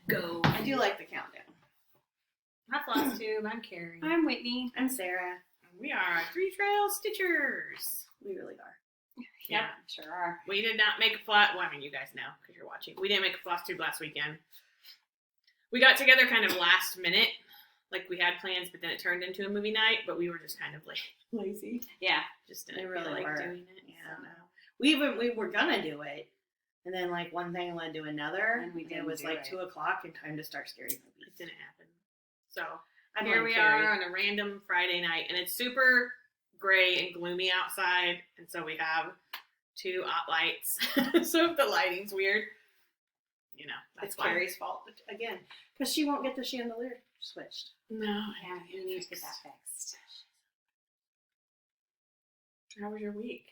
go. I do like the countdown. I'm Flosstube. I'm Carrie. I'm Whitney. I'm Sarah. We are Three Trail Stitchers. We really are. Yeah, sure are. we did not make a Well, I mean, you guys know because you're watching. We didn't make a Flosstube last weekend. We got together kind of last minute. Like, we had plans, but then it turned into a movie night, but we were just kind of lazy. Yeah. Just didn't They really feel like were. doing it. Yeah. So. We were gonna do it, and then like one thing led to another, And we it didn't was do like it. 2:00 and time to start scary It movies. didn't happen. So, I here blame we Carrie. are on a random Friday night, and it's super gray and gloomy outside, and so we have 2 lights. So if the lighting's weird, you know, that's It's fine. Carrie's fault again, because she won't get the chandelier switched. No, Yeah, we need to get that fixed. How was your week?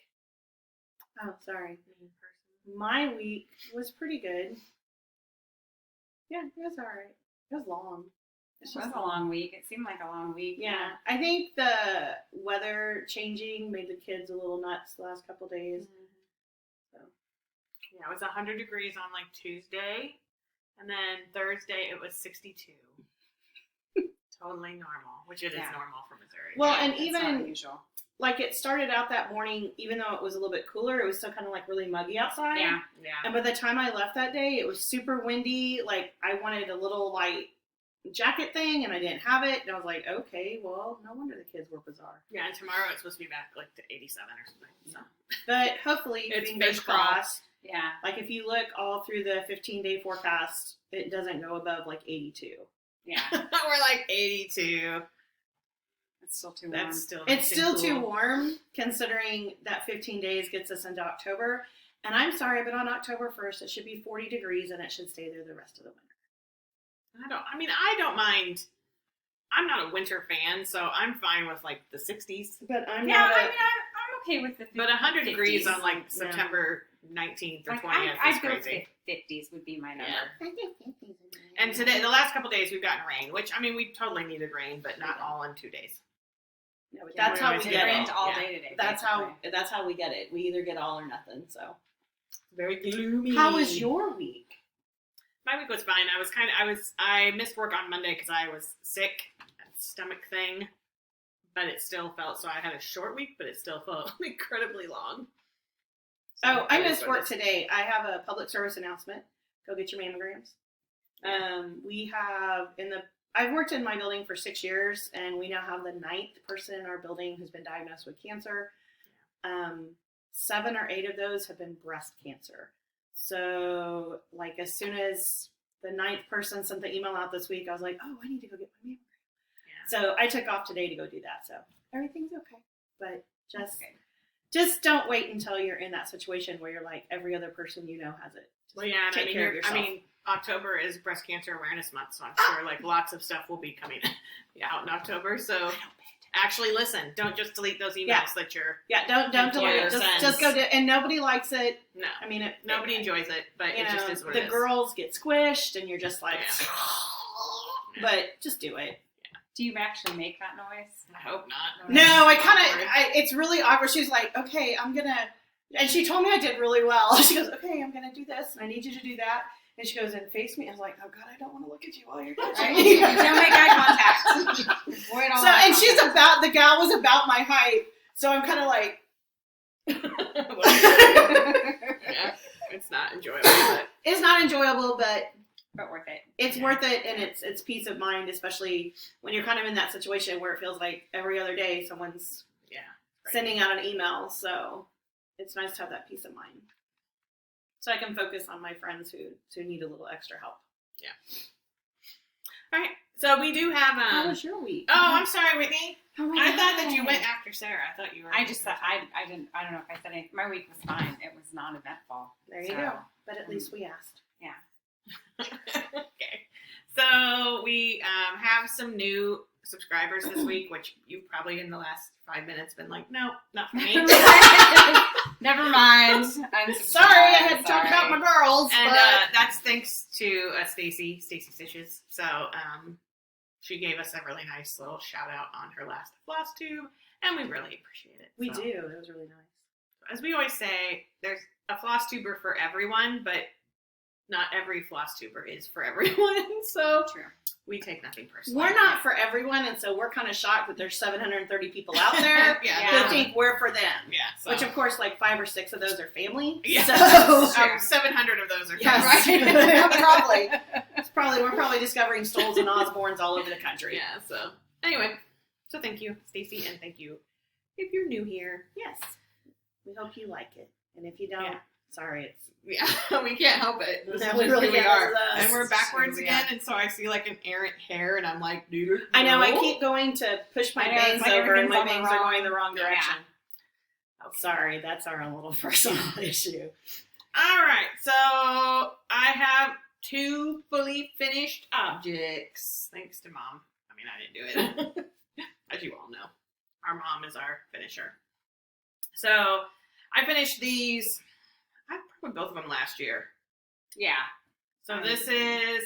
Oh, sorry. In person? My week was pretty good. Yeah, it was all right. It was long. It was a long week. It seemed like a long week. Yeah, I think the weather changing made the kids a little nuts the last couple days. So Yeah, it was 100 degrees on like Tuesday, and then Thursday it was 62. Totally normal, which it is Yeah. normal for Missouri. Well, Yeah, and that's even- not unusual. like it started out that morning, even though it was a little bit cooler, it was still kind of like really muggy outside. Yeah. Yeah. And by the time I left that day, it was super windy. Like I wanted a little light jacket thing, and I didn't have it. And I was like, okay, well, no wonder the kids were bizarre. Yeah, and tomorrow it's supposed to be back like to 87 or something. So But hopefully, It's fingers baseball. crossed. Yeah. Like if you look all through the 15-day forecast, it doesn't go above like 82. Yeah. we're like 82. It's still too warm. That's still It's still cool. too warm considering that 15 days gets us into October. And I'm sorry, but on October 1st, it should be 40 degrees and it should stay there the rest of the winter. I don't mind. I'm not a winter fan, so I'm fine with like the 60s. But I'm Yeah, not I mean, I'm okay with the But 100 degrees 50s. on like September 19th or Like, 20th is I'd go crazy. 50s would be my number. Yeah. And today, the last couple days, we've gotten rain, which, I mean, we totally needed rain, but not all in 2 days. No, but Yeah, that's we how we always get get It it. rained all Yeah. day today. That's basically. how we get it. We either get all or nothing. So, Very gloomy. how was your week? My week was fine. I missed work on Monday because I was sick, a stomach thing, but it still felt, so I had a short week, but it still felt incredibly long. So Oh, I that is missed what work it is. today. I have a public service announcement. Go get your mammograms. We have I've worked in my building for 6 years, and we now have the 9th person in our building who's been diagnosed with cancer. 7 or 8 of those have been breast cancer. So, like, as soon as the 9th person sent the email out this week, I was like, oh, I need to go get my mammogram. Yeah. So I took off today to go do that. So everything's okay. But That's just good. just don't wait until you're in that situation where you're like every other person you know has it. Just Well, yeah, and take care of yourself. October is Breast Cancer Awareness Month, so I'm sure like lots of stuff will be coming out in October. So actually, listen, don't just delete those emails Yeah. that you're. Yeah, don't delete it. Just go to, and nobody likes it. No, I mean, nobody enjoys it, but you it just know, is what the it is. girls get squished, and you're just like, Yeah. but just do it. Do you actually make that noise? I hope not. No, I kind Awkward. of. It's really awkward. She's like, okay, I'm gonna, and she told me I did really well. She goes, okay, I'm gonna do this, and I need you to do that. And she goes, and face me. I was like, oh God, I don't want to look at you while you're touching Right? me. Don't make eye contact. Avoid all So, eye and she's contact. the gal was about my height. So I'm kind of like, Yeah, it's not enjoyable, but it's not enjoyable, but But worth it. it's Yeah. worth it, and it's peace of mind, especially when you're kind of in that situation where it feels like every other day someone's yeah. sending out an email. So it's nice to have that peace of mind. So I can focus on my friends who need a little extra help. All right, so we do have. How was your week? Oh, I'm sorry, Whitney. Oh my I thought that you God. went after Sarah. I thought you were. I just thought I didn't. I don't know if I said anything. My week was fine. It was non-eventful. There you So, go. But at least we asked. Okay, so we have some new subscribers this week, which you've probably in the last 5 minutes been like, no, not for me. Never mind. I'm Sorry, I had to talk about my girls. And but that's thanks to Stacy Stitches. So she gave us a really nice little shout out on her last Flosstube, and we really appreciate it. we So, do. It was really nice. As we always say, there's a Flosstuber for everyone, but not every floss tuber is for everyone. So True. we take nothing personally. We're not for everyone, and so we're kind of shocked that there's 730 people out there Yeah. who think we're for them. Yeah. So. Which, of course, like 5 or 6 of those are family. Yeah. So, 700 of those are yes, right. probably. We're probably discovering Stolls and Osborns all over the country. Yeah. So anyway, so thank you, Stacy, and thank you if you're new here. Yes. We hope you like it. And if you don't, Yeah. sorry, it's Yeah, we can't help it. This No, is we just really who we can't. are. This is us. And we're backwards We again, are. and so I see like an errant hair, and I'm like, dude. I know, I no. keep going to push my I know, it's bangs like over, and my everything's on the bangs are wrong- going the wrong Yeah. direction. Oh, sorry, that's our own little personal issue. All right, so I have 2 fully finished objects, thanks to Mom. I mean, I didn't do it, as you all know. Our mom is our finisher. So I finished these. I probably both of them last year. Yeah. So this is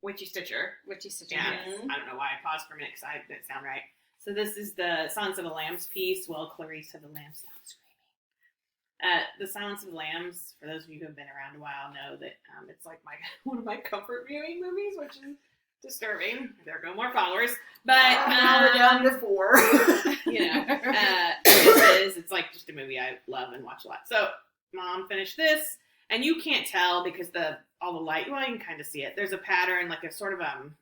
Witchy Stitcher. Witchy Stitcher. Yeah, Yes. I don't know why I paused for a minute because I didn't sound right. So this is the Silence of the Lambs piece. Well, Clarice of the Lambs stopped screaming. The Silence of the Lambs, for those of you who have been around a while, know that it's like one of my comfort viewing movies, which is disturbing. There go more followers. But Now we're down to 4. you know, it's like just a movie I love and watch a lot. So Mom finished this, and you can't tell because all the light. Well, you can kind of see it. There's a pattern, like a sort of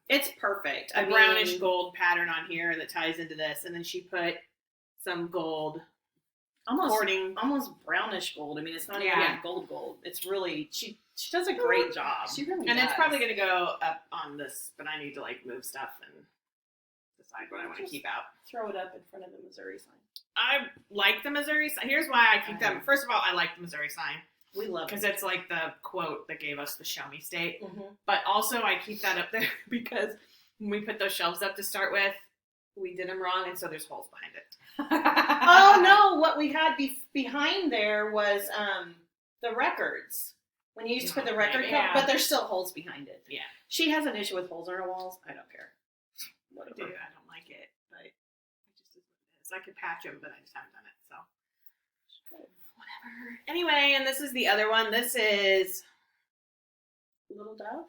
It's perfect. a brownish gold pattern on here that ties into this, and then she put some gold cording. almost brownish gold. I mean, it's not Yeah. even gold. It's really she does a great job. She really And does. it's probably going to go up on this, but I need to like move stuff and decide what I want to keep out. Throw it up in front of the Missouri sign. I like the Missouri sign. Here's why I keep them. First of all, I like the Missouri sign We love because it's like the quote that gave us the Show Me State. Mm-hmm. But also, I keep that up there because when we put those shelves up to start with, we did them wrong, and so there's holes behind it. Oh no! What we had behind there was the records. When you used to put the record Maybe, cover, yeah. but there's still holes behind it. Yeah. She has an issue with holes in her walls. I don't care. I do. I don't like it, but it just is what it is. I could patch them, but I just haven't done it, so whatever. Anyway, and this is the other one. This is Little Dove.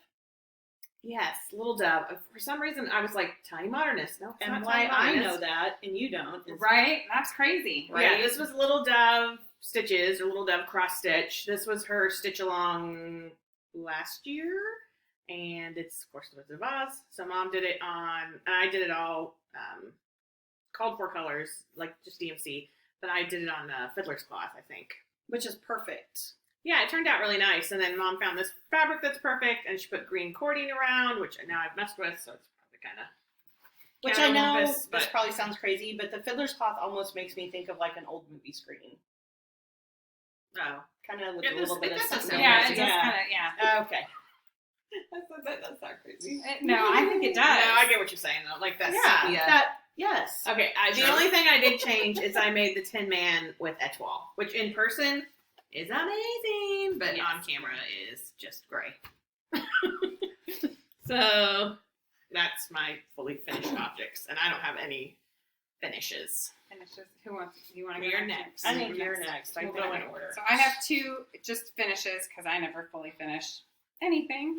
yes, Little Dove. For some reason, I was like Tiny Modernist. No, it's And not why Tiny I Modernist. know that and you don't is Right? That's crazy. Yeah, Right. this was Little Dove stitches or Little Dove cross stitch. This was her stitch along last year, and it's of course the Wizard of Oz. So Mom did it on, and I did it all called for colors, like just DMC, but I did it on Fiddler's Cloth, I think. which is perfect. Yeah, it turned out really nice. And then Mom found this fabric that's perfect, and she put green cording around, which now I've messed with, so it's probably kind of. Which I know this probably sounds crazy, but the Fiddler's Cloth almost makes me think of like an old movie screen. Oh. Kind of with It a little does- bit it of does something. sound Yeah, crazy. it does kind of, yeah. Okay. That does sound crazy. No, I think it does. No, I get what you're saying, though. Like that Yeah. sepia. That yes. Okay, the Sure. only thing I did change is I made the Tin Man with Etchwall, which in person is amazing, but Yes. on camera is just gray. So that's my fully finished objects, and I don't have any finishes. Finishes. Who wants? You want to You're go next. I think you're next. We'll go in order. So I have 2 just finishes because I never fully finish anything.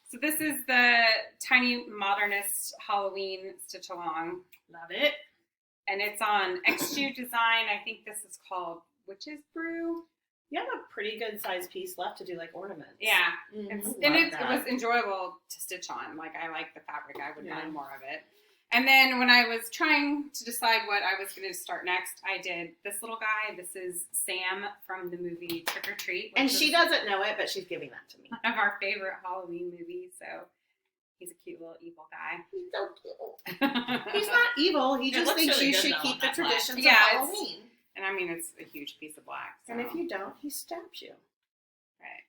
So this is the Tiny Modernist Halloween stitch along, Love it. and it's on XU Design. I think this is called Witch's Brew. You have a pretty good sized piece left to do like ornaments. Yeah, Mm-hmm. it's, Love and it that. was enjoyable to stitch on. Like I like the fabric. I would buy Yeah. more of it. And then when I was trying to decide what I was going to start next, I did this little guy. This is Sam from the movie Trick or Treat. And which she is doesn't know it, but she's giving that to me. one of our favorite Halloween movies. So he's a cute little evil guy. He's so cute. He's not evil. He It just looks thinks really you good, should though, keep on the that black. traditions Yeah, of it's- Halloween. And I mean, it's a huge piece of black. So. And if you don't, he stabs you. Right.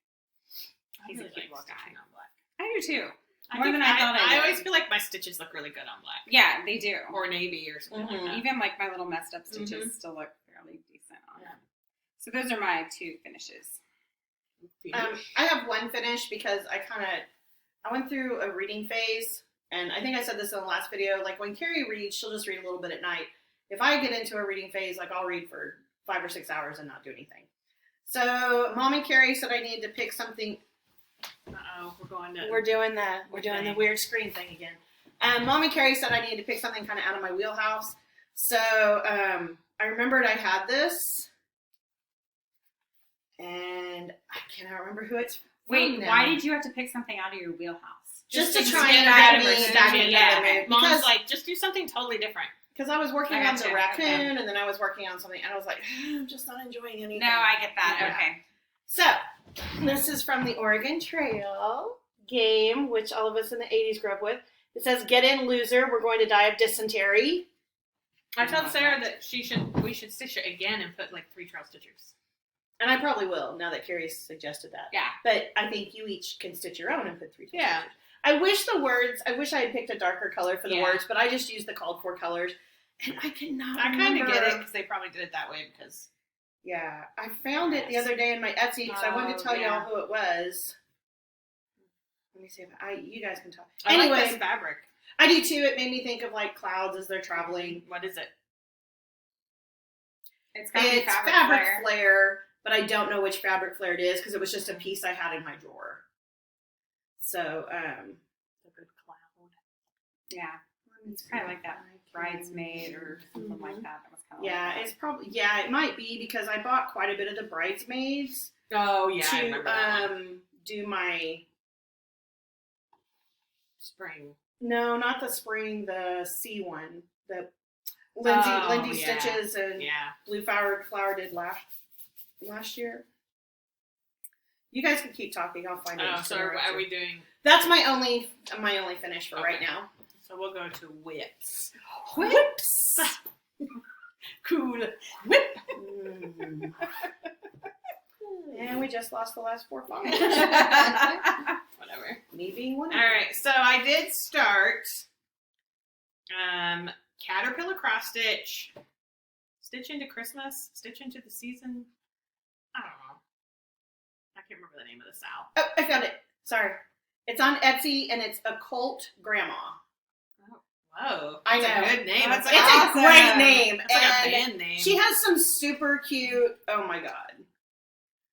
I He's a really cute like little guy. stitching on black. I do too. I More think than I thought I I would. always feel like my stitches look really good on black. Yeah, they do. Or navy or something Mhm. like that. Even like my little messed up stitches Mhm. still look fairly decent on Yeah. them. So those are my 2 finishes. I have one finish because I went through a reading phase, and I think I said this in the last video. Like when Carrie reads, she'll just read a little bit at night. If I get into a reading phase, like I'll read for 5 or 6 hours and not do anything. So Mom and Carrie said I needed to pick something Uh-oh, we're going to... We're doing the weird screen thing again. Mom and Carrie said I needed to pick something kind of out of my wheelhouse. So I remembered I had this, and I cannot remember who it's from. Wait, now. why did you have to pick something out of your wheelhouse? Just to to try get and out get of me her back energy, in yeah. the mood. Mom's like, just do something totally different. Because I was working I on gotcha, the raccoon, okay. and then I was working on something, and I was like, I'm just not enjoying anything. No, I get that. Yeah. Okay. So, this is from the Oregon Trail game, which all of us in the 80s grew up with. It says, get in, loser. We're going to die of dysentery. I told Sarah that we should stitch it again and put like 3 trail stitchers. And I probably will, now that Carrie's suggested that. Yeah. But I think you each can stitch your own and put 3 trail Yeah. stitchers. I wish I had picked a darker color for the words, but I just used the called for colors. And I cannot I kind of remember. get it because they probably did it that way because... Yeah. I found it the other day in my Etsy because I wanted to tell y'all who it was. Let me see if you guys can talk. I Anyway, like this fabric. I do too. It made me think of like clouds as they're traveling. What is it? It's got to be It's fabric flare, but I don't know which fabric flare it is because it was just a piece I had in my drawer. So, It's a good cloud. Yeah. It's probably like that bridesmaid or something like that. That was kind of Yeah, it's probably it might be because I bought quite a bit of the bridesmaids Oh, yeah, I to remember that one. do my Spring. no, not the spring, the C one, the Oh, Lindy yeah. Stitches and Yeah. Blue Flower did last year. You guys can keep talking. I'll find it. Oh, so are we doing... That's my only finish for right Okay. now. So we'll go to whips. Whips. Cool. Whip. And we just lost the last 4 followers. Whatever. Me being one. All right, so I did start caterpillar cross stitch, stitch into Christmas, stitch into the season. I don't know. I can't remember the name of the sow. Oh, I found it. Sorry. It's on Etsy and it's Occult Grandma. Whoa, I that's know. a good name. That's It's like, It's a great name. it's like a And band name. she has some super cute. Oh my god.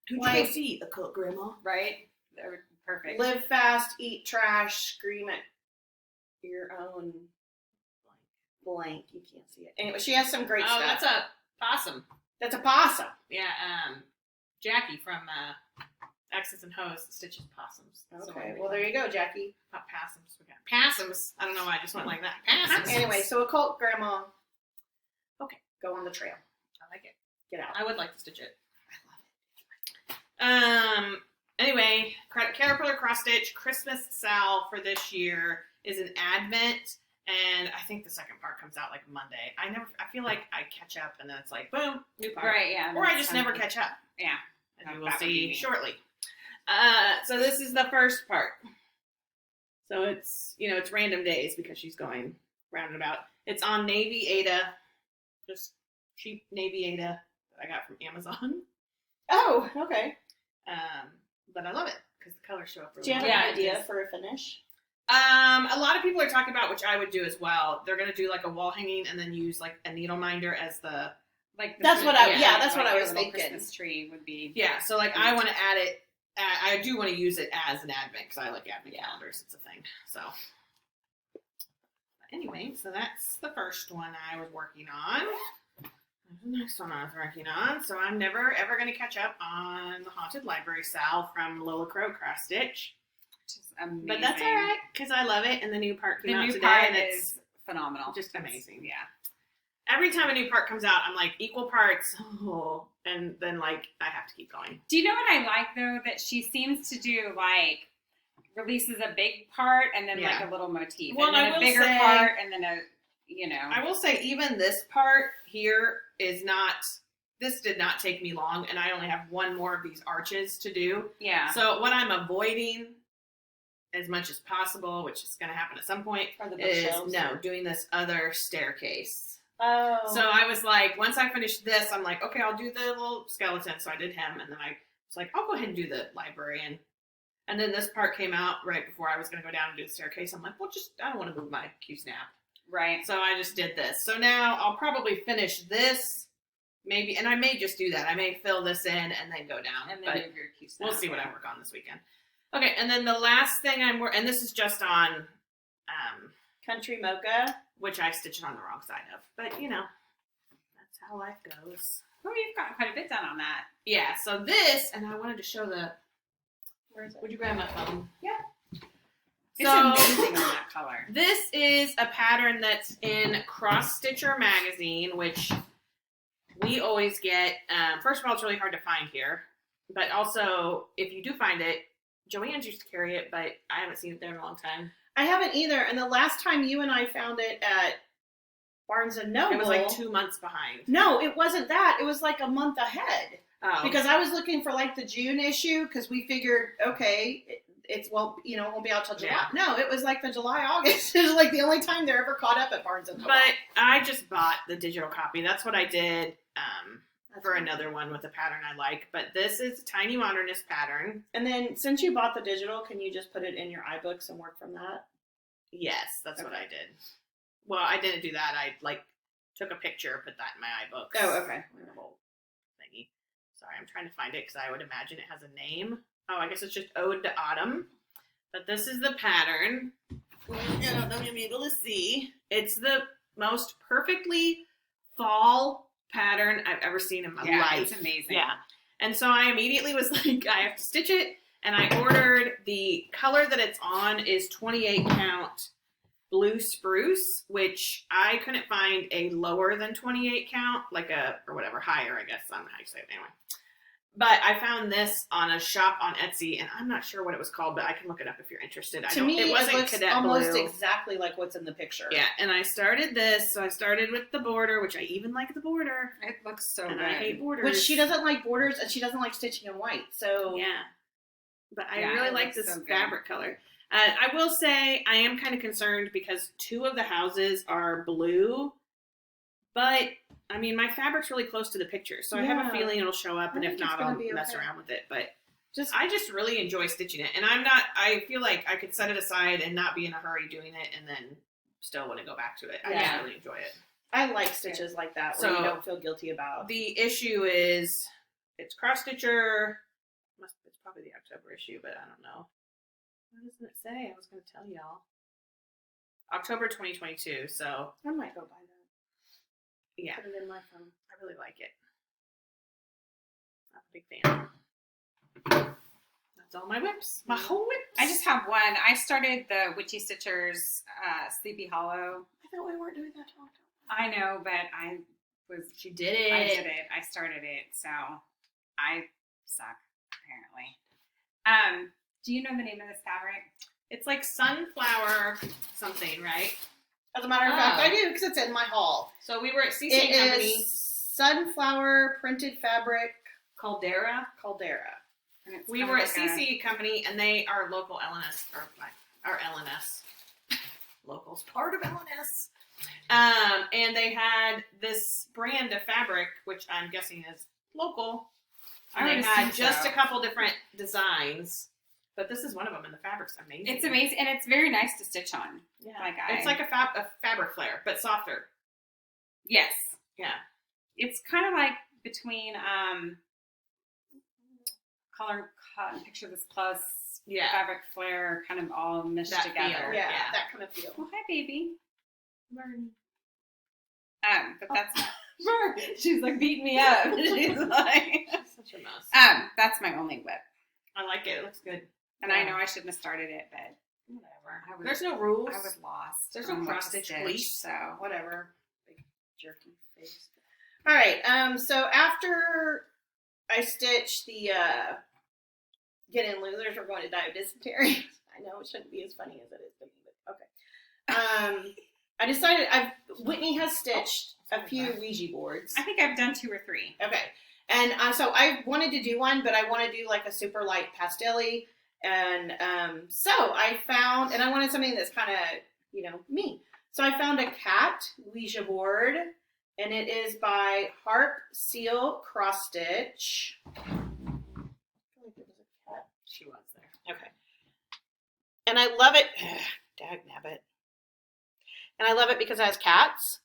Who'd like- you go see? Occult Grandma. Right? They're perfect. Live fast, eat trash, scream at your own blank. You can't see it. Anyway, she has some great Oh, stuff. that's a possum. That's a possum. Yeah, Jackie from X's and Hoes stitches possums. So Okay, well there you go, Jackie. Not possums. We got possums. I don't know why I just went like that. Possums. Anyway, so Occult Grandma. Okay. Go on the trail. I like it. Get out. I would like to stitch it. Anyway, Caterpillar cross stitch Christmas salve for this year is an Advent, and I think the second part comes out like Monday. I feel like I catch up, and then it's like boom, new part. Right, yeah. Or I just never catch up. Yeah. As you will That would be see me. shortly. So this is the first part. So it's, it's random days because she's going round and about. It's on Navy Ada, just cheap Navy Ada that I got from Amazon. Oh, okay. But I love it because the colors show up really Do you have well. an Yeah, it idea is. for a finish? A lot of people are talking about, which I would do as well. They're going to do like a wall hanging and then use like a needle minder as the... Like That's what I- yeah, that's like what I your was little thinking. Christmas tree would be. Yeah, so like I want to add it. I do want to use it as an advent because I like advent calendars. It's a thing. So anyway, so that's the first one I was working on. There's the next one I was working on. So I'm never ever going to catch up on the Haunted Library salve from Lola Crow Cross Stitch. Which is amazing. But that's all right because I love it, and the new part came The out new today, part and it's is phenomenal. just It's- amazing. Yeah. Every time a new part comes out, I'm like equal parts, and then like I have to keep going. Do you know what I like though? That she seems to do like releases a big part and then like a little motif, Well, and then I a will bigger say- part, and then I will say even this part here is not. This did not take me long, and I only have one more of these arches to do. yeah. So what I'm avoiding as much as possible, which is going to happen at some point, For the is bookshelves? doing this other staircase. Oh. So I was like, once I finished this, I'm like, okay, I'll do the little skeleton. So I did him, and then I was like, I'll go ahead and do the librarian. And then this part came out right before I was going to go down and do the staircase. I'm like, well, I don't want to move my Q-snap. Right. So I just did this. So now I'll probably finish this, maybe, and I may just do that. I may fill this in and then go down. And then but move your Q-snap. we'll see what I work on this weekend. Okay, and then the last thing and this is just on, Country Mocha. which I stitched on the wrong side of, but you know, that's how life goes. Oh, you've gotten quite a bit done on that. Yeah, so this, and I wanted to show Where is it? would you grab my phone? It's So- amazing on that color. This is a pattern that's in Cross Stitcher magazine, which we always get. First of all, it's really hard to find here, but also if you do find it, Joanne's used to carry it, but I haven't seen it there in a long time. I haven't either. And the last time you and I found it at Barnes and Noble, It was like 2 months behind. No, it wasn't that. It was like a month ahead. Oh. Because I was looking for like the June issue because we figured, okay, it won't be out till July. Yeah. No, it was like the July, August. It was like the only time they're ever caught up at Barnes and Noble. But I just bought the digital copy. That's what I did That's for fine. another one with a pattern I like. But this is a Tiny Modernist pattern. And then since you bought the digital, can you just put it in your iBooks and work from that? Yes, that's what Okay. I did. Well, I didn't do that. I took a picture, put that in my iBooks. Oh, okay. Wonderful thingy. Sorry, I'm trying to find it because I would imagine it has a name. Oh, I guess it's just Ode to Autumn. But this is the pattern. I don't know if you'll be able to see. It's the most perfectly fall pattern I've ever seen in my life. It's amazing. Yeah. And so I immediately was like, I have to stitch it. And I ordered the color that it's on is 28 count blue spruce, which I couldn't find a lower than 28 count, or whatever, higher, I guess. I don't know how you say it anyway. But I found this on a shop on Etsy, and I'm not sure what it was called, but I can look it up if you're interested. To me, it wasn't looks cadet almost blue. exactly like what's in the picture. Yeah, and I started this. So I started with the border, which I even like the border. It looks so And good. I hate borders. Which she doesn't like borders, and she doesn't like stitching in white. So Yeah. But I Yeah, really it like looks this so good. fabric color. I will say I am kind of concerned because 2 of the houses are blue. But, I mean, my fabric's really close to the picture. So I have a Yeah. feeling it'll show up. I And if think it's not, gonna I'll be mess okay. around with it. But just I just really enjoy stitching it. And I feel like I could set it aside and not be in a hurry doing it and then still want to go back to it. I Yeah. just really enjoy it. I like stitches like that where So- you don't feel guilty about. The issue is it's cross stitcher. It's probably the October issue, but I don't know. What doesn't it say? I was going to tell y'all. October 2022. So I might go buy that. yeah, Put it in my phone. I really like it. I'm a big fan. That's all my whips. My whole whips. I just have one. I started the Witchy Stitchers Sleepy Hollow. I thought we weren't doing that till October. I know, but She did it. I did it. I started it, so I suck apparently. Do you know the name of this fabric? It's like sunflower something, right? As a matter of fact, Oh. I do because it's in my haul. So we were at CC It Company. is sunflower printed fabric Caldera. Caldera. And it's We kind were of at like CC Company, and they are local LNS, or our LNS. Local's part of LNS. And they had this brand of fabric, which I'm guessing is local. I And would they had assume just so. a couple different designs, but this is one of them, and the fabric's amazing. It's amazing, and it's very nice to stitch on. Yeah, Like it's like a fabric flare, but softer. Yes, Yeah, it's kind of like between color cotton picture this plus yeah. fabric flare, kind of all meshed That together. feel. Yeah, Yeah. that kind of feel. Well, hi, baby. But Oh. that's she's like beating me up. She's like, Such a mess. that's my only whip, I like it. It looks good. and I know I shouldn't have started it, but Whatever. There's no rules. I was lost. There's no on what to cross-stitch stitch, police. so Whatever. Big jerky face. All right. So after I stitch the get in losers, we're going to die of dysentery. I know it shouldn't be as funny as it is to me, but okay. I decided Whitney has stitched a few Ouija boards. I think I've done 2 or 3. Okay. And so I wanted to do one, but I want to do like a super light pastel-y. And so I found, and I wanted something that's kind of, me. So I found a cat Ouija board, and it is by Harp Seal Cross Stitch. I feel like it was a cat. She was there. Okay. And I love it. Dagnabbit. And I love it because it has cats.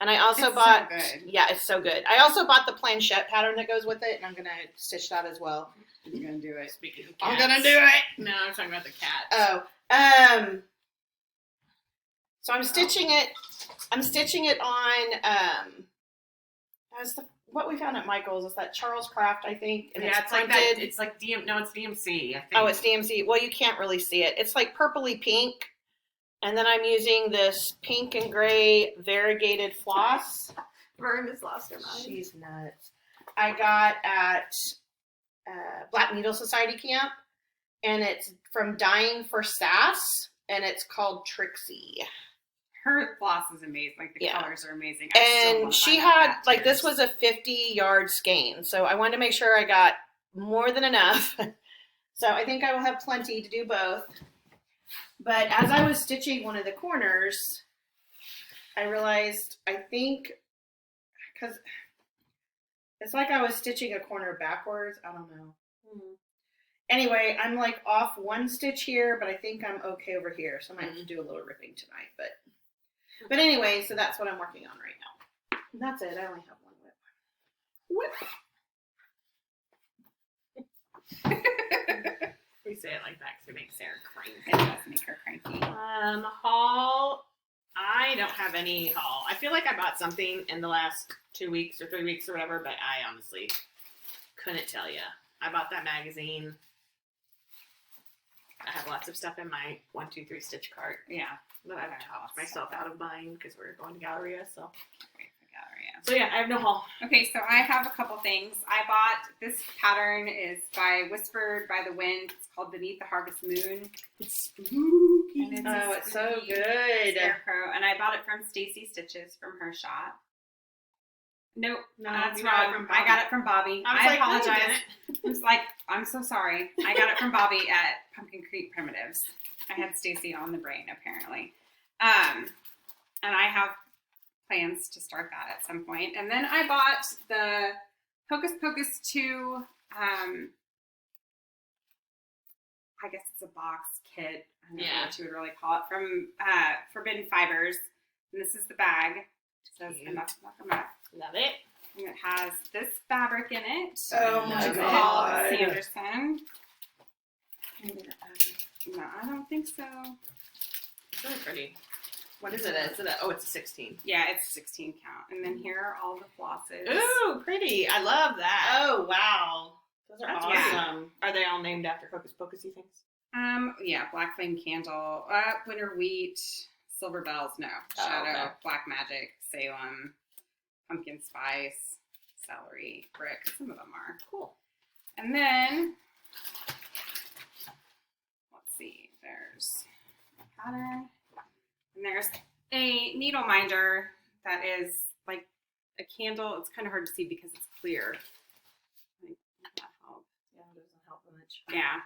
And I also It's bought, so good. yeah, it's so good. I also bought the planchette pattern that goes with it, and I'm gonna stitch that as well. You're gonna do it. Speaking of I'm cats. gonna do it. No, I'm talking about the cat. Oh, so I'm stitching it. I'm stitching it on as what we found at Michael's is that Charles Craft, I think, and yeah, it's it's like printed. that. It's like No, it's DMC. I think. Oh, it's DMC. Well, you can't really see it. It's like purpley pink. And then I'm using this pink and gray variegated floss. Vern has lost her mind. She's nuts. I got at Black Needle Society camp, and it's from Dying for Sass, and it's called Trixie. Her floss is amazing. Like the Yeah. colors are amazing. I still And wanna she find out had, cat like, this tears. was a 50-yard skein, so I wanted to make sure I got more than enough. So I think I will have plenty to do both. But as I was stitching one of the corners, I realized, I think, because it's like I was stitching a corner backwards. I don't know. Anyway, I'm like off one stitch here, but I think I'm okay over here. So I might have to do a little ripping tonight. But anyway, so that's what I'm working on right now. And that's it. I only have one whip. We say it like that because it makes Sarah cranky. It does make her cranky. Haul. I don't have any haul. I feel like I bought something in the last 2 weeks or 3 weeks or whatever, but I honestly couldn't tell you. I bought that magazine. I have lots of stuff in my 1, 2, 3 stitch cart Yeah. that I've talked myself out of buying because we're going to Galleria. So yeah, I have no haul. Okay, so I have a couple things. I bought this pattern is by Whispered by the Wind. It's called Beneath the Harvest Moon. It's spooky. And Oh, it's so spooky good. Scarecrow, and I bought it from Stacy Stitches from her shop. Nope, No, that's you got it wrong. from Bobby. I got it from Bobby. I was like, no, you apologize. I was like, I'm so sorry. I got it from Bobby at Pumpkin Creek Primitives. I had Stacy on the brain apparently, and I have plans to start that at some point. And then I bought the Hocus Pocus 2. I guess it's a box kit. I don't know what you would really call it, from Forbidden Fibers. And this is the bag. It says enough. Love it. And it has this fabric in it. Oh my It's God. called Sanderson. No, I don't think so. It's really pretty. What is it? It's a 16. Yeah, it's 16 count. And then here are all the flosses. Ooh, pretty. I love that. Oh, wow. Those are That's awesome. awesome. Are they all named after Hocus Pocusy things? Yeah, Black Flame Candle, Winter Wheat, Silver Bells, no. Oh, Shadow, okay. Black Magic, Salem, Pumpkin Spice, Celery, Brick. Some of them are. Cool. And then, let's see, there's a pattern. And there's a needle minder that is like a candle. It's kind of hard to see because it's clear. Like, would that help? Yeah, it doesn't help much. Yeah,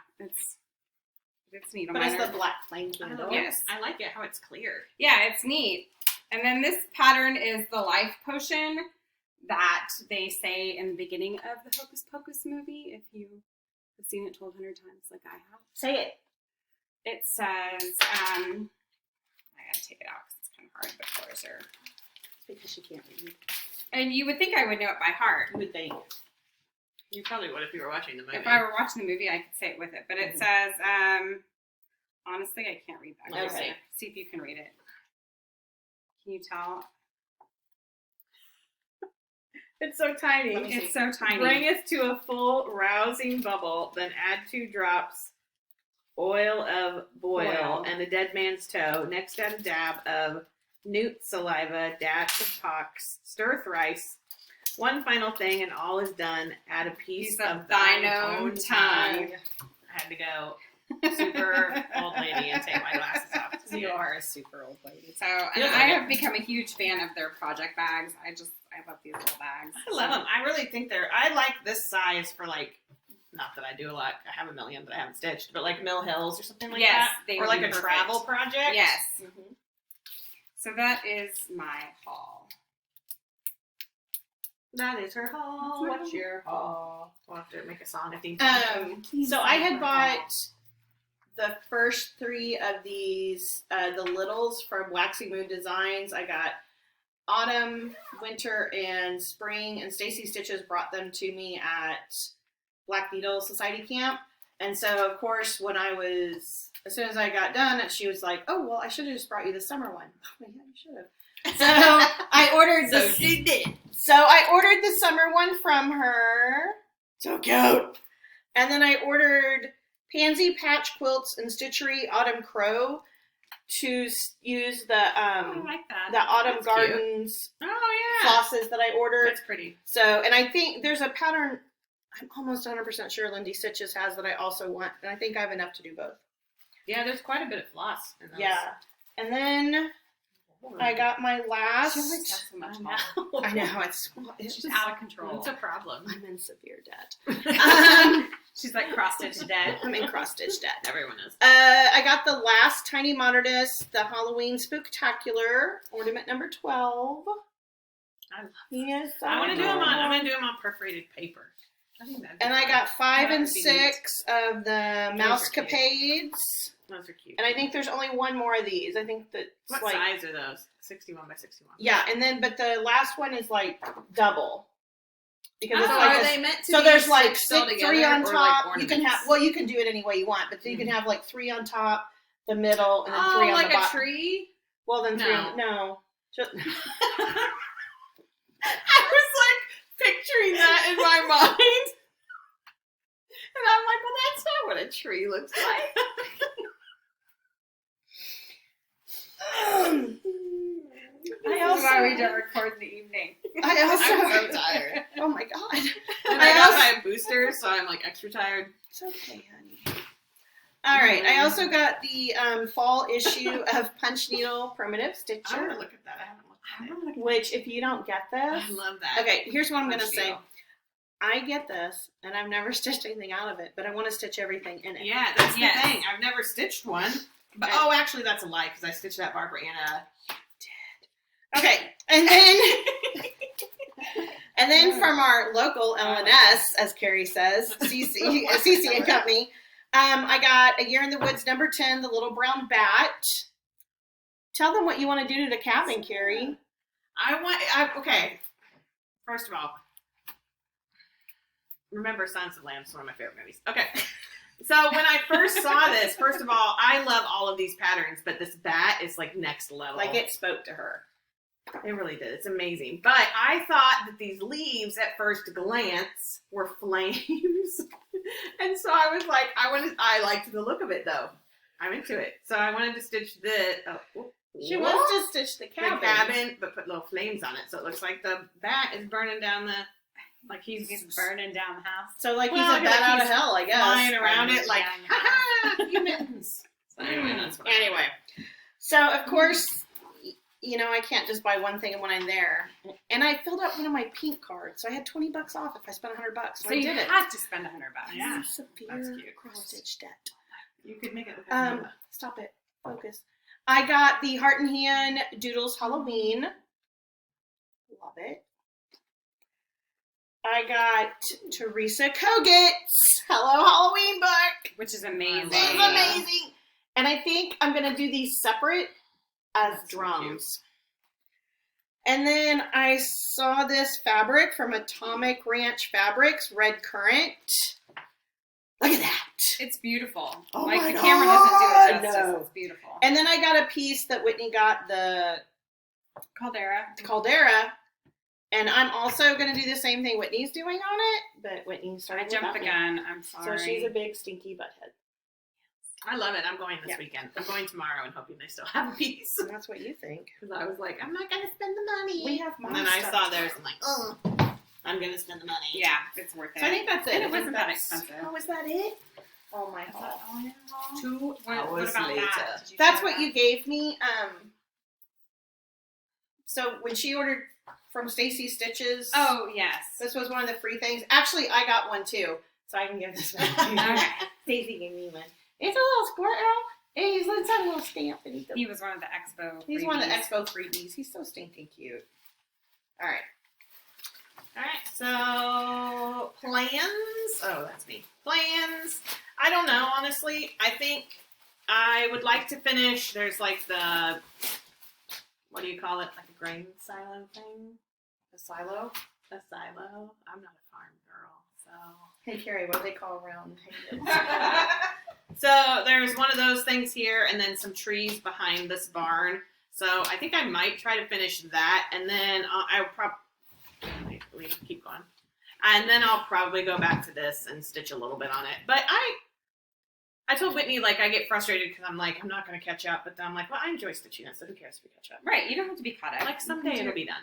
it's needle But minder. it's the black flame candle. Yes. I like it how it's clear. Yeah, it's neat. And then this pattern is the life potion that they say in the beginning of the Hocus Pocus movie, if you have seen it 1,200 times like I have. Say it. It says, I gotta take it out because it's kind of hard. The colors are. It's because she can't read. And you would think I would know it by heart. You would think. You probably would if you were watching the movie. If I were watching the movie, I could say it with it. But it says, honestly, I can't read that. Okay. See if you can read it. Can you tell? It's so tiny. Let me It's so tiny. Bring us to a full rousing bubble, then add 2 drops oil of boil and the dead man's toe. Next, add a dab of newt saliva, dash of pox, stir thrice. One final thing, and all is done. Add a piece of thine own tongue. I had to go super old lady and take my glasses off. You are a super old lady. So, and Feels I like have become a huge fan of their project bags. I love these little bags. I love them. I really think I like this size for like, not that I do a lot. I have a million that I haven't stitched, but like Mill Hills or something like Yes, that. they Or would like be a perfect. travel project. Yes. Mm-hmm. So that is my haul. That is her haul. What's your haul? We'll have to make a song, I think. So I had bought the first 3 of these, the littles from Waxy Moon Designs. I got autumn, winter, and spring, and Stacy Stitches brought them to me at Black Needle Society Camp. And so, of course, as soon as I got done, she was like, "Oh, well, I should have just brought you the summer one." Oh, yeah, you should have. So I ordered So she did. So I ordered the summer one from her. So cute. And then I ordered Pansy Patch Quilts and Stitchery Autumn Crow to use the I like that. the Autumn That's Gardens Oh yeah. flosses that I ordered. That's pretty. So, and I think there's a pattern I'm almost 100% sure Lindy Stitches has that I also want, and I think I have enough to do both. Yeah, there's quite a bit of floss in those. Yeah. And then I got my last. She always has so much more. I know, it's She's just out of control. It's a problem. I'm in severe debt. She's like cross-stitch dead. I'm in cross-stitch debt. Everyone is. I got the last Tiny Modernist, the Halloween Spooktacular, ornament number 12. I love Yes, I want to do them on. I'm gonna do them on perforated paper. I think that'd be And I fun. got 5 That and would be 6 of the Those Mouse are cute. Capades. Those are cute. And I think there's only one more of these. I think that What like size are those? 61 by 61. yeah, and then but the last one is like double because it's Oh, like are a- they meant to so be there's like stitched all 3 on together, or, top. like, You can have ornaments? you can do it any way you want, but you can have like 3 on top, the middle, and then Oh, 3 on like the a bottom. tree? Well, then 3 No. on no. Just, I was like picturing that in my mind. And I'm like, well, that's not what a tree looks like. I This is also why we don't record in the evening. I also I'm so tired. Oh my god. And I I got also- my booster, so I'm like extra tired. It's okay, honey. All right. I also got the fall issue of Punch Needle Primitive I want Stitcher, to look at that. I haven't looked at it. which if you don't get this, I love that. okay, here's what I'm going to Punch say. needle. I get this, and I've never stitched anything out of it, but I want to stitch everything in it. Yeah, that's Yes. the thing. I've never stitched one. But Okay. oh, actually, that's a lie because I stitched that Barbara Anna. Okay, and then from our local LNS, as Carrie says, CC and Company, I got A Year in the Woods number 10, the little brown bat. Tell them what you want to do to the cabin, Carrie. Okay. First of all, remember Silence of the Lambs is one of my favorite movies. Okay. So when I first saw this, first of all, I love all of these patterns, but this bat is like next level. Like it spoke to her. It really did. It's amazing. But I thought that these leaves at first glance were flames. And so I was like, I liked the look of it though. I'm into it. So I wanted to stitch She wants to stitch the the cabin. cabin, but put little flames on it. So it looks like the bat is burning down like he's burning down the house. So like Well, he's a bat like out of he's hell, I guess. flying around it like, Yeah, ha-ha, you mittens. So anyway, that's what Anyway, so of course, you know, I can't just buy one thing and when I'm there. And I filled out one of my pink cards, so I had $20 off if I spent $100. So So I you did it. had to spend $100. Yeah. Severe That's cute. cross-stitch debt. you could make it look like a Stop it. Focus. I got the Heart and Hand Doodles Halloween. Love it. I got Teresa Kogut's Hello Halloween book. Which is amazing. This is amazing. And I think I'm going to do these separate as That's so drums. And then I saw this fabric from Atomic Ranch Fabrics, Red Currant. Look at that. It's beautiful. Oh like my the camera doesn't do it God, justice. no. It's beautiful. And then I got a piece that Whitney got, the Caldera. Caldera. And I'm also going to do the same thing Whitney's doing on it, but Whitney started I jumped without the me. gun. I'm sorry. So she's a big stinky butthead. I love it. I'm going this Yeah. weekend. I'm going tomorrow and hoping they still have a piece. And that's what you think. Because I was like, I'm not going to spend the money. We have and then I saw theirs and like, oh, I'm going to spend the money. Yeah, it's worth it. So I think that's it. And I it think wasn't that that's- expensive. Oh, is that it? Oh my Is god. that all you have? 2 What hours about later. that? Did you That's try what that? you gave me. So when she ordered from Stacy Stitches, Oh, yes. this was one of the free things. Actually, I got one too, so I can give this one to you. Okay. Stacy gave me one. It's a little squirrel. And it's got a little stamp. And He was one of the expo. he's one of the freebies. Expo freebies. He's so stinking cute. All right. All right, so plans. Oh, that's me. Plans. I don't know, honestly. I think I would like to finish. There's like the what do you call it? Like a grain silo thing? A silo. A silo? I'm not a farm girl, so. Hey, Carrie, what do they call round hangers? So there's one of those things here, and then some trees behind this barn. So I think I might try to finish that, and then I'll probably keep going, and then I'll probably go back to this and stitch a little bit on it. But I told Whitney, like, I get frustrated because I'm like, I'm not going to catch up, but then I'm like, well, I enjoy stitching it, so who cares if we catch up? Right, you don't have to be caught up. Like, someday it'll be done.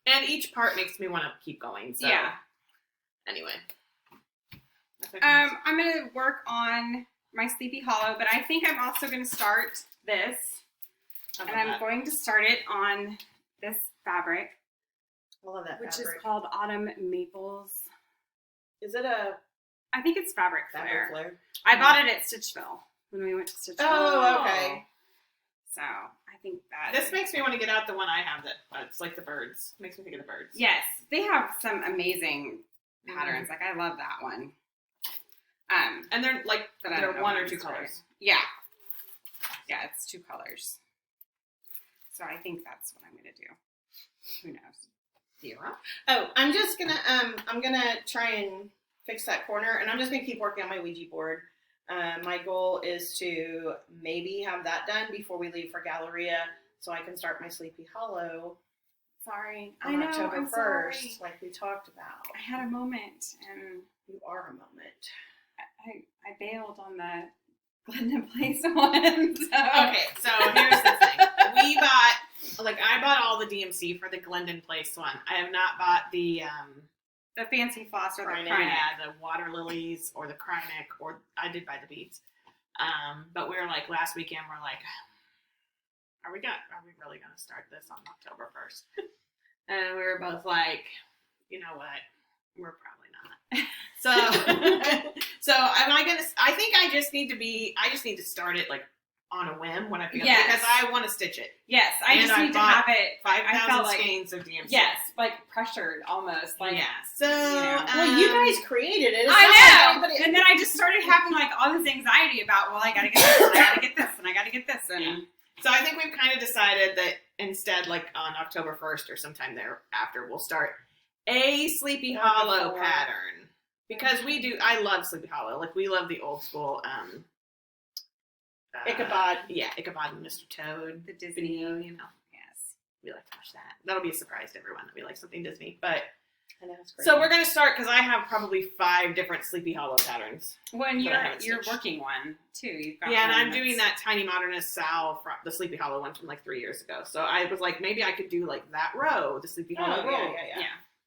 And each part makes me want to keep going. So. Yeah. Anyway. I'm going to work on my Sleepy Hollow, but I think I'm also going to start this. And I'm going to start it on this fabric. I love that which fabric. is called Autumn Maples. Is it a I think it's Fabric fabric Flare. flare? I bought it at Stitchville when we went to Stitchville. Oh, okay. So I think that This makes me want to get out the one I have that it's like the birds. Makes me think of the birds. Yes, they have some amazing patterns. Like I love that one. And they're like But I they're don't know one what or two it's called. colors. Yeah. Yeah, it's 2 colors. So I think that's what I'm gonna do. Who knows? Zero. Oh, I'm just gonna I'm gonna try and fix that corner, and I'm just gonna keep working on my Ouija board. My goal is to maybe have that done before we leave for Galleria, so I can start my Sleepy Hollow Sorry. on I know, October I'm 1st, sorry. like we talked about. I had a moment and You are a moment. I bailed on the Glendon Place one. So. Okay, so here's the thing. I bought all the DMC for the Glendon Place one. I have not bought the Fancy Floss or the Krynic, Krynic. yeah, the water lilies or the Krynic, or I did buy the beads. But we were like last weekend, we're like, are we really gonna start this on October 1st? And we were both like, you know what? We're probably not. So I think I just need to start it like on a whim when I feel Yes. because I want to stitch it. Yes, I And just I need to bought have it. I 5,000 felt like skeins of DMC. yes, like pressured almost. Like yeah. So Well, you guys created it. It's I not know. like anybody- And then I just started having like all this anxiety about, well, I gotta get this, and I gotta get this, and I gotta get this, and Yeah. So I think we've kind of decided that instead, like on October 1st or sometime thereafter, we'll start a Sleepy Hollow pattern. Because I love Sleepy Hollow. Like, we love the old school, Ichabod. Yeah, Ichabod and Mr. Toad. the Disney. Video, you know. Yes. We like to watch that. That'll be a surprise to everyone that we like something Disney. But, I know, it's great. so we're going to start, because I have probably 5 different Sleepy Hollow patterns. When But I haven't you're stitched. working one too. You've got Yeah, and one I'm doing that's- that Tiny Modernist Sal, from the Sleepy Hollow one from like 3 years ago. So I was like, maybe I could do like that row, the Sleepy Hollow row. yeah.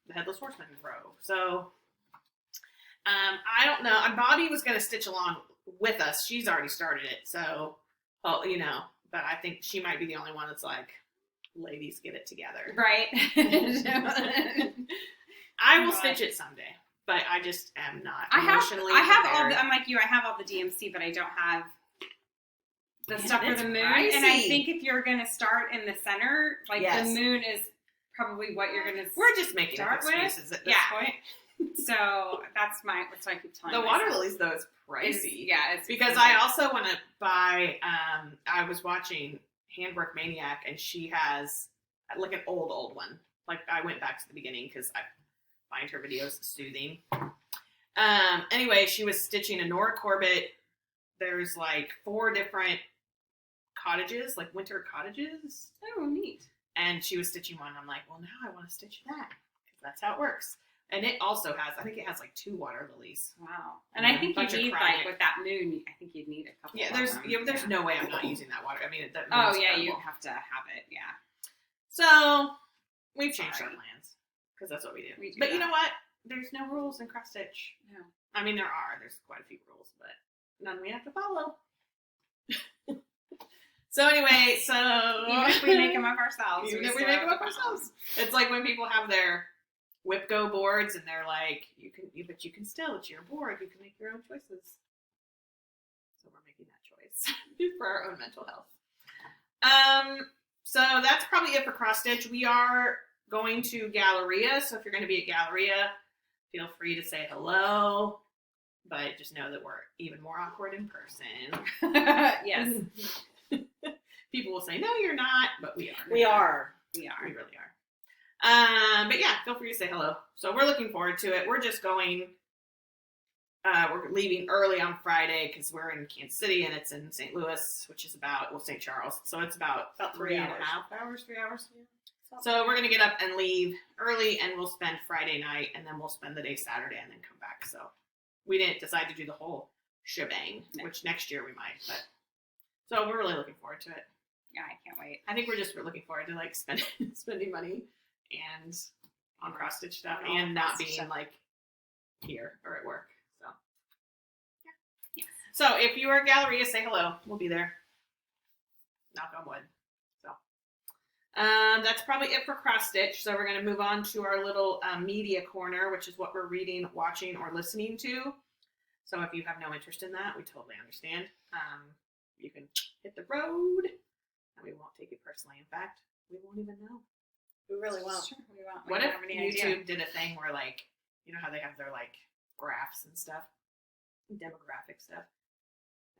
The Headless Horseman row. So, I don't know. And Bobby was going to stitch along with us. She's already started it. So, well, you know, but I think she might be the only one that's like, ladies, get it together. Right. I will God. stitch it someday, but I just am not I have emotionally all prepared. I'm like you, I have all the DMC, but I don't have the Yeah, stuff for it's the moon. And I pricey. think if you're gonna start in the center, like Yes. the moon is probably what you're gonna We're just making up start with? excuses at this Yeah. point. so that's what I keep telling The water myself. lilies, though, is pricey. It's Because I also want to buy, I was watching Handwork Maniac, and she has like an old one. Like, I went back to the beginning because I find her videos soothing. Anyway, she was stitching a Nora Corbett. There's like 4 different cottages, like winter cottages. Oh, neat. And she was stitching one. I'm like, well, now I want to stitch that because that's how it works. And it also has, I think it has like 2 water lilies. Wow. And And I think a bunch you of need Krynic. with that moon. I think you'd need a couple. Yeah, of there's them. there's no way I'm not using that water. I mean, that Oh moon's yeah, you incredible. have to have it. Yeah. So we've changed our Sorry. plans because that's what we do. We do But you that. know what? There's no rules in cross stitch. No. I mean, there's quite a few rules, but none we have to follow. So anyway, Even if we make them up ourselves. Even if we still make have them up to follow. ourselves. It's like when people have their Whip Go boards and they're like, but you can still, it's your board, you can make your own choices. So we're making that choice for our own mental health. So that's probably it for cross stitch. We are going to Galleria, so if you're going to be at Galleria, feel free to say hello, but just know that we're even more awkward in person. Yes. People will say, no, you're not, but we are. We are. We are. We really are. But yeah, feel free to say hello. So we're looking forward to it. We're just going, we're leaving early on Friday because we're in Kansas City and it's in St. Louis, which is about, St. Charles. So it's about 3 and a hours. half hours, 3 hours. Yeah. So we're going to get up and leave early and we'll spend Friday night and then we'll spend the day Saturday and then come back. So we didn't decide to do the whole shebang, which next year we might, but so we're really looking forward to it. Yeah, I can't wait. I think we're looking forward to like spending money and on cross stitch stuff and not being like here or at work. So yeah. So if you are at Galleria, say hello. We'll be there. Knock on wood. So that's probably it for cross stitch. So we're going to move on to our little media corner, which is what we're reading, watching, or listening to. So if you have no interest in that, we totally understand. You can hit the road. And we won't take it personally. In fact, we won't even know. We really won't. Sure, we won't. What We if don't have any YouTube idea. did a thing where, like, you know how they have their, like, graphs and stuff? Demographic stuff.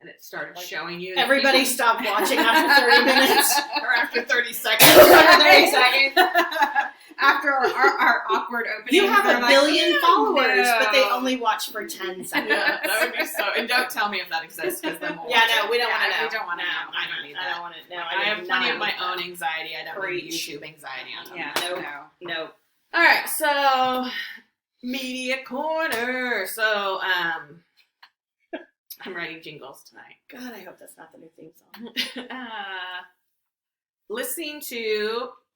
And it started Like, showing you. Everybody people- stopped watching after 30 minutes. or after 30 seconds. After 30 seconds. After our awkward opening. You have they're a like, billion followers, but they no. only watch for 10 seconds. Yeah, that would be so. And don't tell me if that exists, because then we'll Yeah, watch no, it. we don't Yeah, want to know. we don't wanna No, know. I don't need I that. don't want to know. I have plenty of my own. own anxiety. I don't need Preach. YouTube anxiety on them. Yeah, Nope. no. No. All right, so media corner. So I'm writing jingles tonight. God, I hope that's not the new theme song.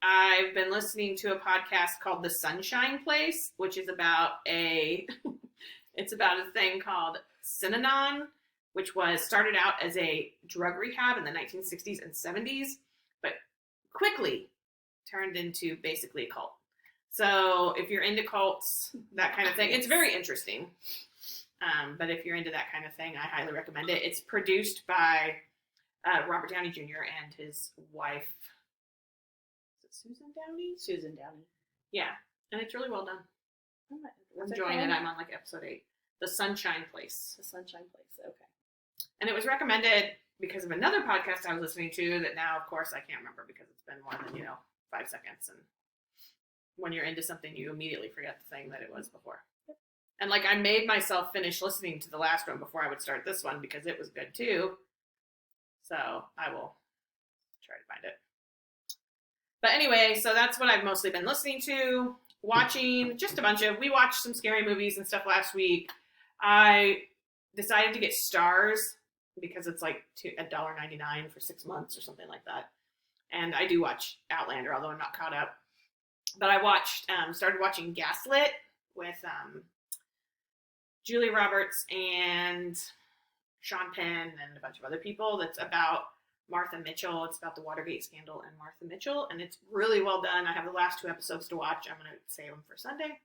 I've been listening to a podcast called The Sunshine Place, which is about it's about a thing called Synanon, which was started out as a drug rehab in the 1960s and 70s, but quickly turned into basically a cult. So if you're into cults, that kind of thing, it's very interesting. But if you're into that kind of thing, I highly recommend it. It's produced by Robert Downey Jr. and his wife. Is it Susan Downey? Susan Downey. Yeah, and it's really well done. I'm What's enjoying it. called? I'm on like episode 8. The Sunshine Place. The Sunshine Place. Okay. And it was recommended because of another podcast I was listening to that now, of course, I can't remember because it's been more than, 5 seconds. And when you're into something, you immediately forget the thing that it was before. And like I made myself finish listening to the last one before I would start this one because it was good too. So I will try to find it. But anyway, so that's what I've mostly been listening to, watching just a bunch of, we watched some scary movies and stuff last week. I decided to get Stars because it's like $1.99 for 6 months or something like that. And I do watch Outlander, although I'm not caught up. But I started watching Gaslit with Julia Roberts and Sean Penn and a bunch of other people. That's about Martha Mitchell. It's about the Watergate scandal and Martha Mitchell, and it's really well done. I have the last 2 episodes to watch. I'm going to save them for Sunday.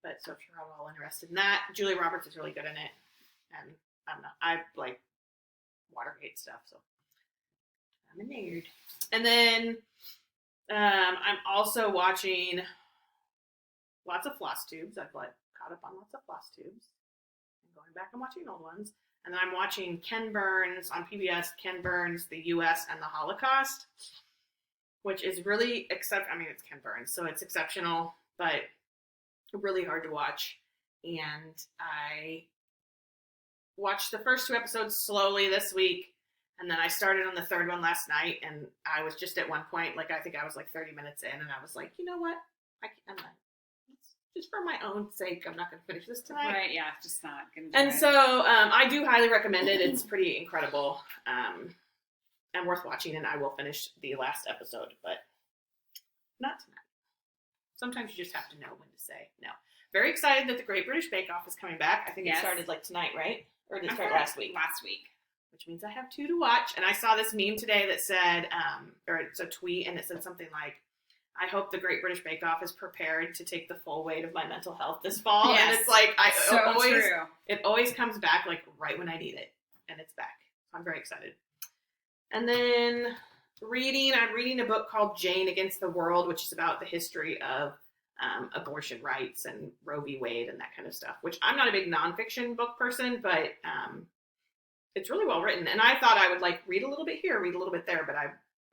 But so if you're all interested in that, Julia Roberts is really good in it, and I like Watergate stuff, so I'm a nerd. And then I'm also watching lots of Flosstubes. I've caught up on lots of Flosstubes. I'm going back and watching old ones. And then I'm watching Ken Burns on PBS, Ken Burns, the U.S. and the Holocaust, which is really it's Ken Burns, so it's exceptional, but really hard to watch. And I watched the first 2 episodes slowly this week, and then I started on the 3rd one last night, and I was just at one point, I think I was 30 minutes in, and I was like, you know what? I'm not. Just for my own sake, I'm not going to finish this tonight. Right, yeah, just not going to do And it. so I do highly recommend it. It's pretty incredible and worth watching, and I will finish the last episode, but not tonight. Sometimes you just have to know when to say no. Very excited that the Great British Bake Off is coming back. I think Yes. it started tonight, right? Or did it I start thought last week? Last week. Which means I have 2 to watch. And I saw this meme today that said, or it's a tweet, and it said something like, I hope the Great British Bake Off is prepared to take the full weight of my mental health this fall. Yes. And it's like, True. it always comes back right when I need it. And it's back. I'm very excited. And then I'm reading a book called Jane Against the World, which is about the history of abortion rights and Roe v. Wade and that kind of stuff, which I'm not a big nonfiction book person, but it's really well written. And I thought I would read a little bit here, read a little bit there, but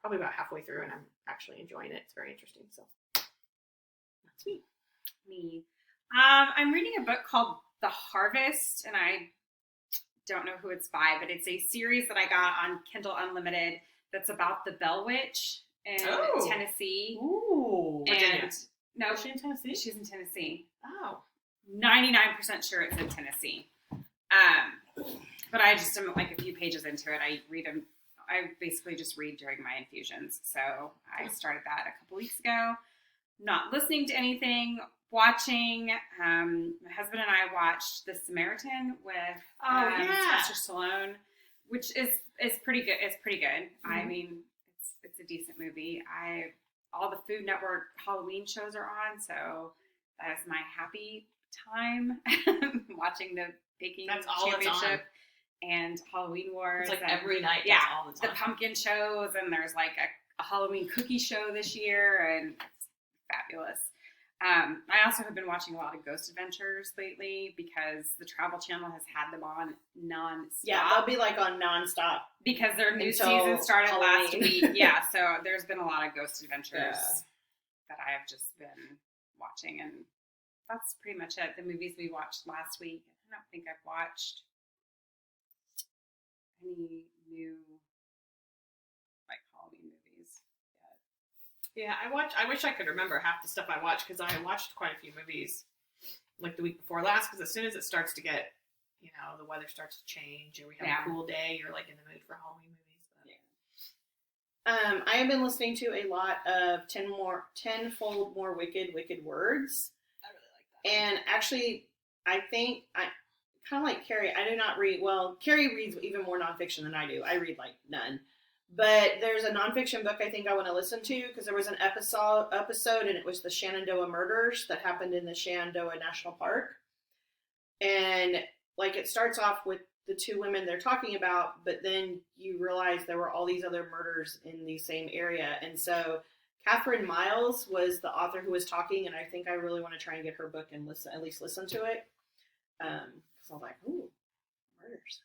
probably about halfway through, and I'm actually enjoying it. It's very interesting. So that's me. Me. I'm reading a book called The Harvest, and I don't know who it's by, but it's a series that I got on Kindle Unlimited that's about the Bell Witch in Tennessee. Ooh. Virginia. And no, Is she in Tennessee? she's in Tennessee. Oh. 99% sure it's in Tennessee. But I just am like a few pages into it. I read them. I basically just read during my infusions. So I started that a couple weeks ago. Not listening to anything, watching. My husband and I watched The Samaritan with Sylvester Stallone, which is pretty good. It's pretty good. Mm-hmm. I mean, it's a decent movie. All the Food Network Halloween shows are on, so that is my happy time watching the baking championship and Halloween Wars. It's like every night. Yeah, all the time. The pumpkin shows, and there's like a Halloween cookie show this year, and it's fabulous. I also have been watching a lot of Ghost Adventures lately because the Travel Channel has had them on nonstop. Yeah, they'll be like on nonstop because their new until season started Halloween. last week. Yeah, so there's been a lot of Ghost Adventures that I have just been watching, and that's pretty much it. The movies we watched last week, I don't think I've watched any new like Halloween movies yet. Yeah, I wish I could remember half the stuff I watched because I watched quite a few movies like the week before last. Because as soon as it starts to get, the weather starts to change and we have a cool day, you're like in the mood for Halloween movies. But... I have been listening to a lot of Tenfold More Wicked Words. I really like that. And actually, I think I kind of like Carrie. I do not read. Well, Carrie reads even more nonfiction than I do. I read like none. But there's a nonfiction book I think I want to listen to because there was an episode and it was the Shenandoah murders that happened in the Shenandoah National Park. And like it starts off with the two women they're talking about, but then you realize there were all these other murders in the same area. And so Catherine Miles was the author who was talking, and I think I really want to try and get her book and at least listen to it. Because I was like, ooh, murders.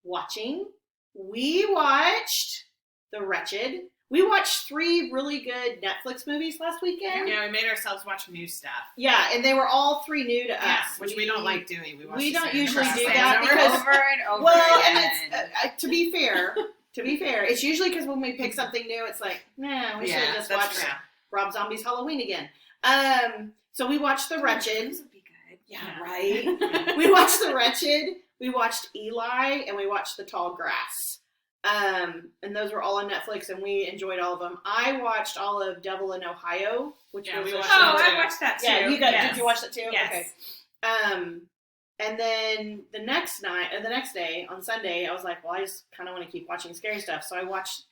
Watching. We watched The Wretched. We watched 3 really good Netflix movies last weekend. Yeah, we made ourselves watch new stuff. Yeah, and they were all 3 new to us. Which we don't like doing. We don't usually do that because over and over and again. it's, to be fair, it's usually because when we pick something new, it's like, nah, we should have just watched Rob Zombie's Halloween again. So we watched The Wretched. This would be good. Yeah, right. We watched The Wretched. We watched Eli, and we watched The Tall Grass. And those were all on Netflix, and we enjoyed all of them. I watched all of Devil in Ohio, which we watched. I watched that too. Yeah, you got. Did you watch that too? Yes. Okay. And then the next day on Sunday, I was like, well, I just kind of want to keep watching scary stuff, so I watched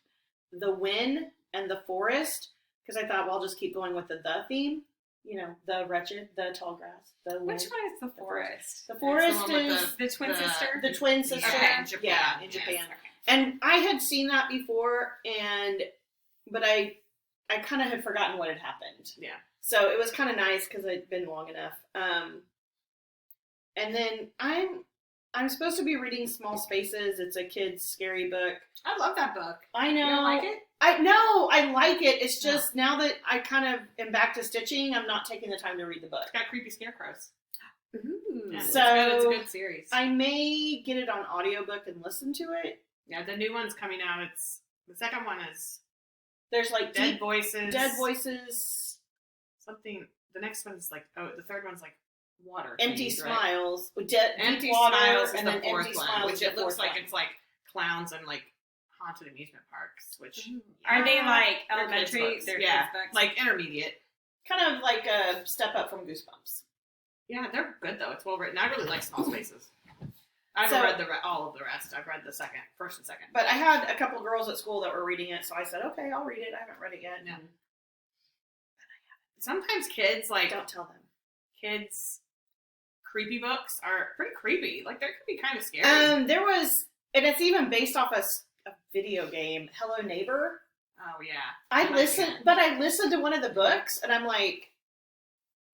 The Wind and The Forest because I thought, well, I'll just keep going with the theme. The Wretched, The Tall Grass, The Wind. Which one is The Forest? The Forest is the twin sister. The twin sister. Okay. In Japan. Yeah, in Japan. Yes, okay. And I had seen that before, but I kind of had forgotten what had happened. Yeah. So it was kind of nice because it'd been long enough. And then I'm supposed to be reading Small Spaces. It's a kid's scary book. I love that book. I know. You don't like it? I like it. It's just now that I kind of am back to stitching, I'm not taking the time to read the book. It's got creepy scarecrows. Ooh. Yeah, So it's a good series. I may get it on audiobook and listen to it. Yeah, the new one's coming out. The second one is There's like Dead Voices. Something. The next one's like the third one's like water. Empty themed, right? Smiles. Empty Deep Water, Smiles is and the then fourth Empty one, Smiles which is the it looks fourth like one. it's like clowns and like haunted amusement parks. Which Are they like they're kids' elementary? books. They're Yeah, kids' books? like intermediate. Kind of like a step up from Goosebumps. Yeah, they're good though. It's well written. I really like Small Spaces. I So- haven't read all of the rest. I've read the first and second. But I had a couple girls at school that were reading it, so I said, okay, I'll read it. I haven't read it yet. Yeah. Sometimes kids Don't tell them. kids creepy books are pretty creepy. Like they could be kind of scary. There was, and it's even based off a video game, Hello Neighbor. Oh yeah. I listened to one of the books, and I'm like,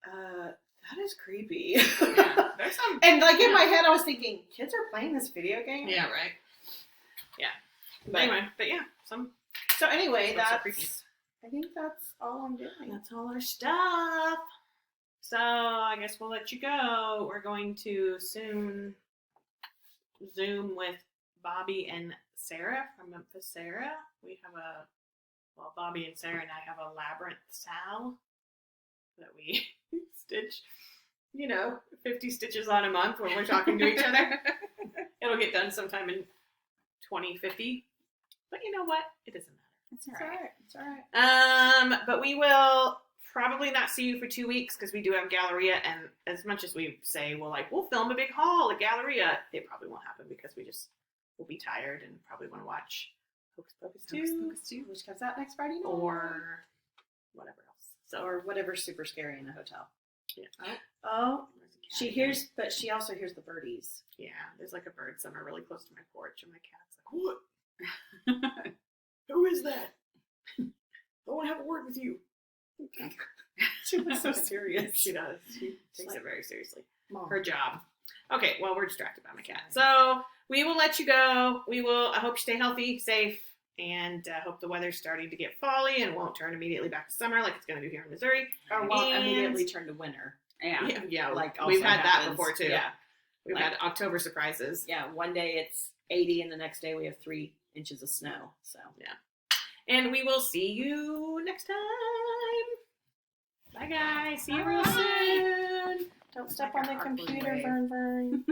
that is creepy. Yeah. There's some. And like in my head, I was thinking, kids are playing this video game. Yeah. Right. But anyway, but yeah, So anyway, Books are creepy. I think that's all I'm doing. that's all our stuff. So I guess we'll let you go. We're going to soon Zoom with Bobby and Sarah from Memphis. Sarah, we have Bobby and Sarah and I have a labyrinth salve that we stitch, 50 stitches on a month when we're talking to each other. It'll get done sometime in 2050. But you know what? It doesn't matter. It's all right. It's all right. But we will probably not see you for 2 weeks because we do have Galleria, and as much as we say we'll film a big haul at Galleria, it probably won't happen because we'll be tired and probably want to watch Hocus Pocus 2, Which comes out next Friday night. or whatever else. Or whatever's super scary in the hotel. Yeah. Oh, There's a cat she here. hears, but she also hears the birdies. Yeah, there's like a bird somewhere really close to my porch, and my cat's like, "What? Who is that? I want to have a word with you." She looks so serious. She does. She takes like, it very seriously. Mom. Her job. Okay, well, we're distracted by my cat. So we will let you go. I hope you stay healthy, safe, and hope the weather's starting to get fally and won't turn immediately back to summer like it's going to do here in Missouri. Or won't And- immediately turn to winter. Yeah, Like we've also had that happens. before too. Yeah. We've Like- had October surprises. Yeah, one day it's 80 and the next day we have 3 inches of snow. So And we will see you next time. Bye, guys. See you real Bye. soon. don't step Like on a the hardwood computer, wave. Vern.